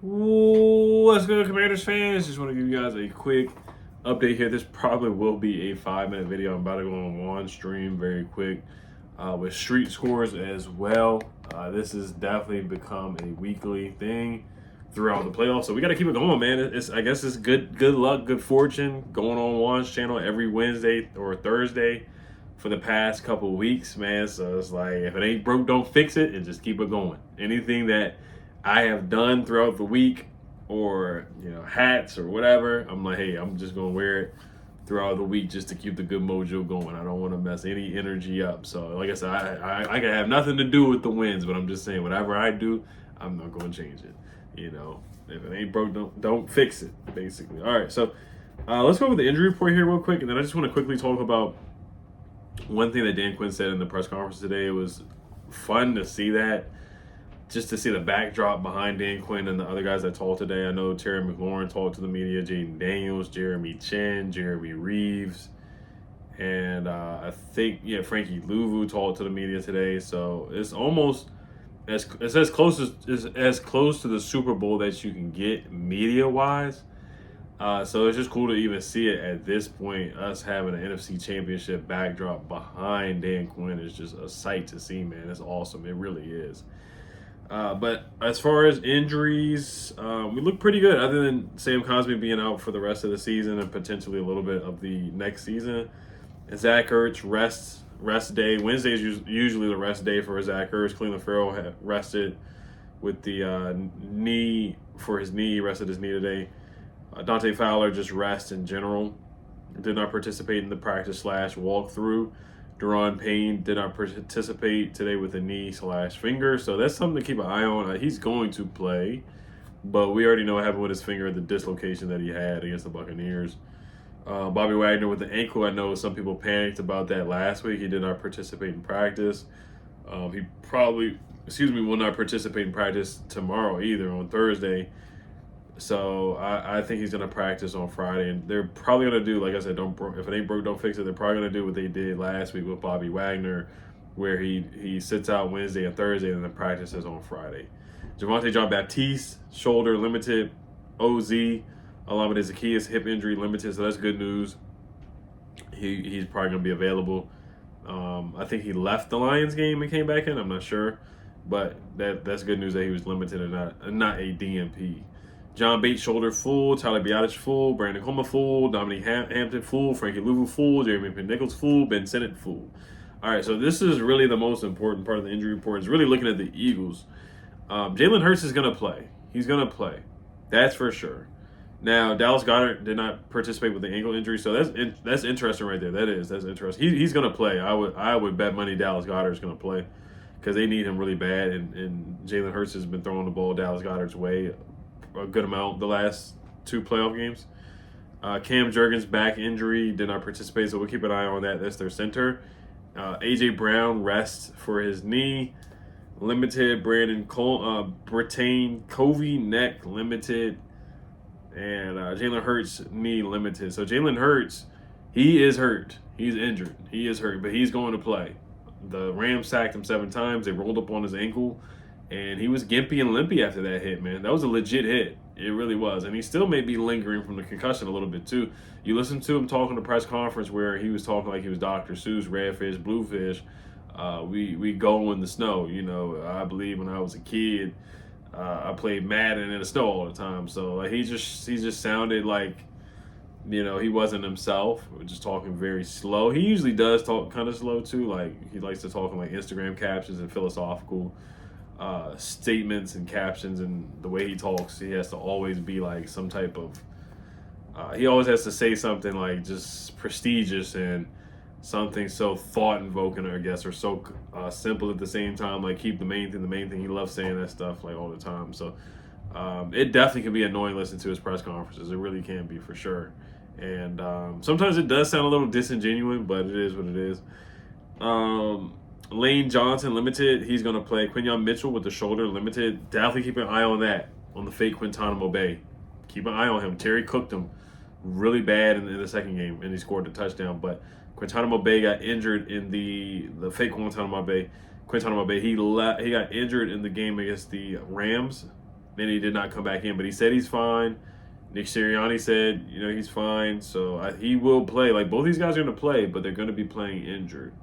What's good, Commanders fans? Just want to give you guys a quick update here. This probably will be a 5-minute video. I'm about to go on one stream very quick with street scores as well. This has definitely become a weekly thing throughout the playoffs, so we got to keep it going, man. I guess it's good luck, good fortune going on Juan's channel every Wednesday or Thursday for the past couple of weeks, man. So it's like, if it ain't broke, don't fix it, and just keep it going. Anything that I have done throughout the week, or hats or whatever, I'm like, hey, I'm just gonna wear it throughout the week just to keep the good mojo going. I don't want to mess any energy up. So like I said, I can have nothing to do with the wins, but I'm just saying, whatever I do, I'm not gonna change it. If it ain't broke, don't fix it, basically. All right, so let's go over the injury report here real quick, and then I just want to quickly talk about one thing that Dan Quinn said in the press conference today. It was fun to see that, just to see the backdrop behind Dan Quinn and the other guys that talked today. I know Terry McLaurin talked to the media, Jaden Daniels, Jeremy Chin, Jeremy Reeves, and I think Frankie Louvu talked to the media today. So it's almost as close to the Super Bowl that you can get media wise. So it's just cool to even see it at this point. Us having an NFC Championship backdrop behind Dan Quinn is just a sight to see, man. It's awesome. It really is. But as far as injuries, we look pretty good, other than Sam Cosmi being out for the rest of the season and potentially a little bit of the next season. And Zach Ertz rest day. Wednesday is usually the rest day for Zach Ertz. Cleveland Farrell had rested with the knee for his knee. He rested his knee today. Dante Fowler just rest in general. Did not participate in the practice / walkthrough. Deron Payne did not participate today with a knee/finger, so that's something to keep an eye on. He's going to play, but we already know what happened with his finger, the dislocation that he had against the Buccaneers. Bobby Wagner with the ankle, I know some people panicked about that last week. He did not participate in practice. He probably, will not participate in practice tomorrow either, on Thursday. So I think he's going to practice on Friday, and they're probably going to do, like I said, if it ain't broke, don't fix it. They're probably going to do what they did last week with Bobby Wagner, where he sits out Wednesday and Thursday and then practices on Friday. Javonte Jean-Baptiste, shoulder limited. OZ, along with Zacchaeus, hip injury limited, so that's good news. He's probably going to be available. I think he left the Lions game and came back in. I'm not sure, but that's good news that he was limited and not a DNP. John Bates, shoulder full. Tyler Biadasz full. Brandon Coma full. Dominique Hampton full. Frankie Louvu full. Jeremy Nichols full. Ben Sinnott full. All right, so this is really the most important part of the injury report, is really looking at the Eagles. Jalen Hurts is going to play. He's going to play. That's for sure. Now, Dallas Goedert did not participate with the ankle injury, so that's interesting right there. That's interesting. He's going to play. I would bet money Dallas Goedert is going to play, because they need him really bad, and Jalen Hurts has been throwing the ball Dallas Goedert's way a good amount the last 2 playoff games. Cam Jurgens' back injury, did not participate, so we'll keep an eye on that. That's their center. A.J. Brown rests for his knee, limited. Brandon Brittain Covey, neck, limited. And Jalen Hurts, knee, limited. So Jalen Hurts, he is hurt. He's injured. He is hurt, but he's going to play. The Rams sacked him 7 times. They rolled up on his ankle, and he was gimpy and limpy after that hit, man. That was a legit hit. It really was. And he still may be lingering from the concussion a little bit, too. You listen to him talking at the press conference where he was talking like he was Dr. Seuss, redfish, bluefish. We go in the snow. I believe when I was a kid, I played Madden in the snow all the time. So he just sounded like, he wasn't himself. Just talking very slow. He usually does talk kind of slow, too. Like, he likes to talk in like Instagram captions and philosophical statements and captions, and the way he talks, he has to always be like some type of he always has to say something like just prestigious and something so thought-invoking, I guess, or so simple at the same time. Like, keep the main thing. He loves saying that stuff like all the time. So it definitely can be annoying listening to his press conferences. It really can be, for sure. And sometimes it does sound a little disingenuous, but it is what it is. Lane Johnson, limited. He's going to play. Quinyon Mitchell with the shoulder, limited. Definitely keep an eye on that, on the fake Guantanamo Bay. Keep an eye on him. Terry cooked him really bad in the second game, and he scored the touchdown. But Guantanamo Bay got injured in the fake Guantanamo Bay. He got injured in the game against the Rams Then he did not come back in, but he said he's fine. Nick Sirianni said, he's fine. So he will play. Like, both these guys are going to play, but they're going to be playing injured.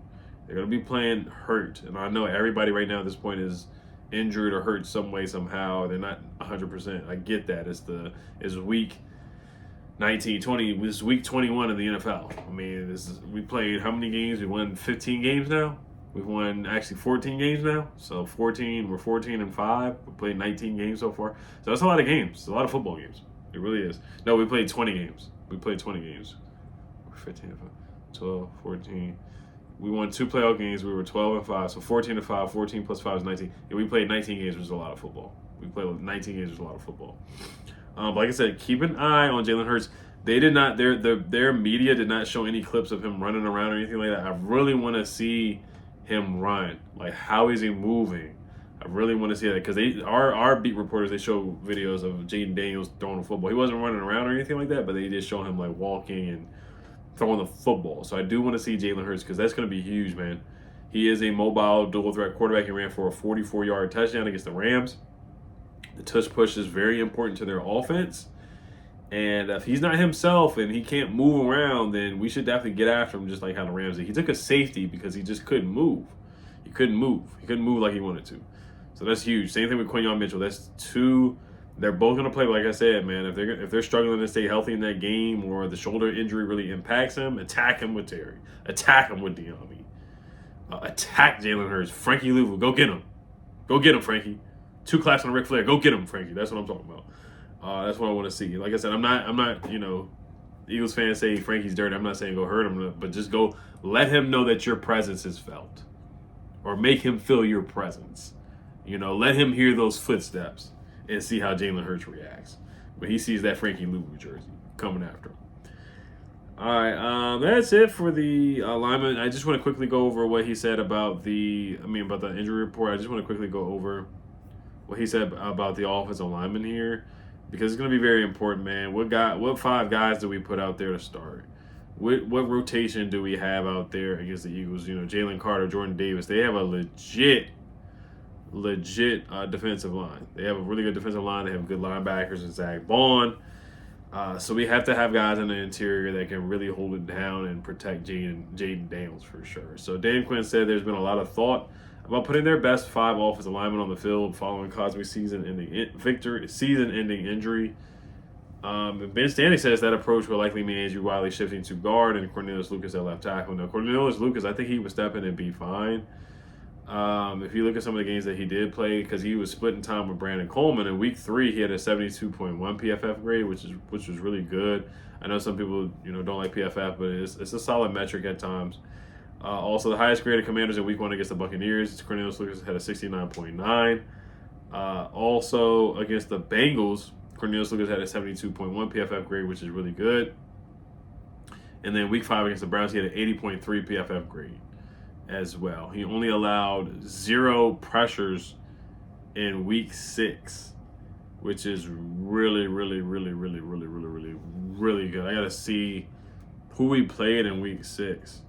They're going to be playing hurt. And I know everybody right now at this point is injured or hurt some way, somehow. They're not 100%. I get that. It's week 19, 20. This is week 21 of the NFL. I mean, we played how many games? We won 15 games now. We've won actually 14 games now. So we're 14-5. We played 19 games so far. So that's a lot of games. It's a lot of football games. It really is. No, we played 20 games. 15, 12, 14. We won 2 playoff games. We were 12-5. So 14-5. 14 plus 5 is 19. And we played 19 games, which is a lot of football. We played 19 games, which is a lot of football. Like I said, keep an eye on Jalen Hurts. They did not. Their media did not show any clips of him running around or anything like that. I really want to see him run. Like, how is he moving? I really want to see that, because our beat reporters, they show videos of Jaden Daniels throwing the football. He wasn't running around or anything like that, but they did show him like walking and throwing the football. So I do want to see Jalen Hurts, because that's going to be huge, man. He is a mobile dual threat quarterback. He ran for a 44-yard touchdown against the Rams. The tush push is very important to their offense. And if he's not himself and he can't move around, then we should definitely get after him, just like how the Rams did. He took a safety because he just couldn't move. He couldn't move like he wanted to. So that's huge. Same thing with Quinn Mitchell. That's 2. They're both going to play. Like I said, man, if they're struggling to stay healthy in that game, or the shoulder injury really impacts him, attack him with Terry. Attack him with Deami. Attack Jalen Hurts. Frankie Louvu, go get him. Go get him, Frankie. 2 claps on Ric Flair. Go get him, Frankie. That's what I'm talking about. That's what I want to see. Like I said, I'm not, Eagles fans say Frankie's dirty. I'm not saying go hurt him, but just go let him know that your presence is felt, or make him feel your presence. Let him hear those footsteps and see how Jalen Hurts reacts when he sees that Frankie Louvu jersey coming after him. All right, that's it for the lineman. I just want to quickly go over what he said about the injury report. I just want to quickly go over what he said about the offensive lineman here, because it's going to be very important, man. What 5 guys do we put out there to start? What rotation do we have out there against the Eagles? Jalen Carter, Jordan Davis. They have a legit defensive line. They have a really good defensive line. They have good linebackers and Zach Bond. So we have to have guys in the interior that can really hold it down and protect Jaden Daniels for sure. So Dan Quinn said there's been a lot of thought about putting their best 5 offensive linemen on the field following Cosby's season-ending injury. Ben Stanley says that approach will likely mean Andrew Wiley shifting to guard and Cornelius Lucas at left tackle. Now, Cornelius Lucas, I think he would step in and be fine. If you look at some of the games that he did play, because he was splitting time with Brandon Coleman, in week 3 he had a 72.1 PFF grade, which was really good. I know some people don't like PFF, but it's a solid metric at times. Also, the highest graded Commanders in week 1 against the Buccaneers, Cornelius Lucas had a 69.9. Also against the Bengals, Cornelius Lucas had a 72.1 PFF grade, which is really good. And then week 5 against the Browns, he had an 80.3 PFF grade as well. He only allowed 0 pressures in week 6, which is really, really, really, really, really, really, really, really good. I got to see who he played in week 6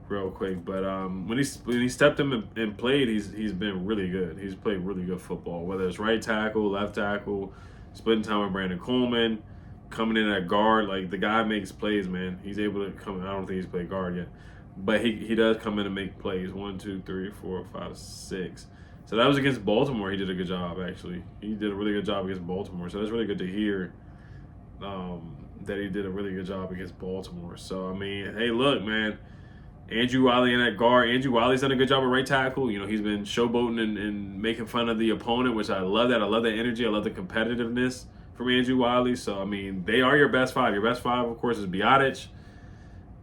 real quick. But when he stepped in and played, he's been really good. He's played really good football, whether it's right tackle, left tackle, splitting time with Brandon Coleman, coming in at guard. Like, the guy makes plays, man. He's able to come. I don't think he's played guard yet, but he does come in and make plays. 1, 2, 3, 4, 5, 6. So that was against Baltimore. He did a good job, actually. He did a really good job against Baltimore. So that's really good to hear that he did a really good job against Baltimore. So, I mean, hey, look, man. Andrew Wiley in that guard. Andrew Wiley's done a good job at right tackle. He's been showboating and making fun of the opponent, which I love that. I love that energy. I love the competitiveness from Andrew Wiley. So, I mean, they are your best 5. Your best 5, of course, is Biotic,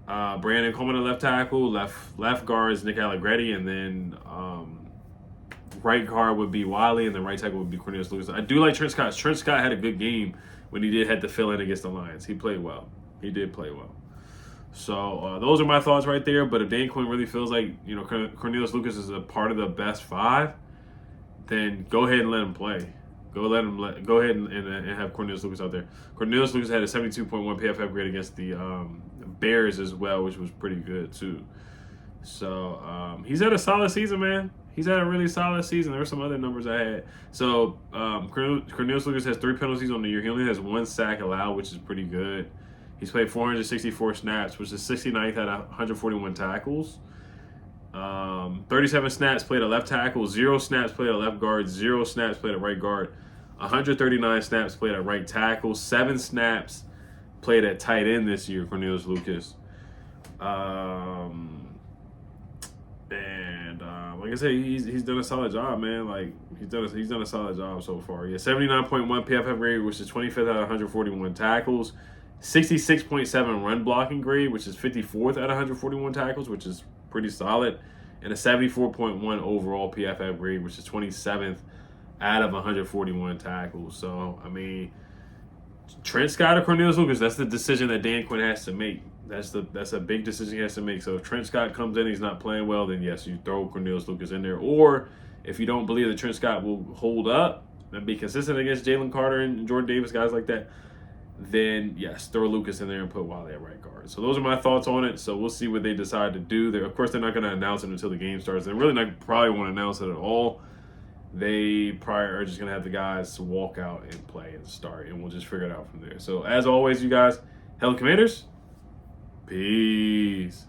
Brandon Coleman at left tackle, left guard is Nick Allegretti, and then right guard would be Wiley, and then right tackle would be Cornelius Lucas. I do like Trent Scott. Trent Scott had a good game when he did have to fill in against the Lions. He played well. He did play well. So those are my thoughts right there. But if Dan Quinn really feels like Cornelius Lucas is a part of the best 5, then go ahead and let him play. Go ahead and have Cornelius Lucas out there. Cornelius Lucas had a 72.1 PFF grade against the Bears as well, which was pretty good too. So he's had a solid season, man. he's had a really solid season. There were some other numbers I had. So Cornelius Lucas has 3 penalties on the year. He only has 1 sack allowed, which is pretty good. He's played 464 snaps, which is 69th out of 141 tackles. 37 snaps played at left tackle, 0 snaps played at left guard, 0 snaps played at right guard, 139 snaps played at right tackle, 7 snaps played at tight end this year, Cornelius Lucas. Like I said, he's done a solid job, man. Like he's done a solid job so far. Yeah, 79.1 PFF grade, which is 25th out of 141 tackles. 66.7 run blocking grade, which is 54th out of 141 tackles, which is pretty solid. And a 74.1 overall PFF grade, which is 27th out of 141 tackles. So, I mean, Trent Scott or Cornelius Lucas, that's the decision that Dan Quinn has to make. That's a big decision he has to make. So if Trent Scott comes in, he's not playing well, then yes, you throw Cornelius Lucas in there. Or if you don't believe that Trent Scott will hold up and be consistent against Jalen Carter and Jordan Davis, guys like that, then yes, throw Lucas in there and put Wiley at right guard. So those are my thoughts on it. So we'll see what they decide to do. Of course, they're not going to announce it until the game starts. They're really not probably won't announce it at all. They probably are just going to have the guys walk out and play and start, and we'll just figure it out from there. So as always, you guys, Hell Commanders, peace.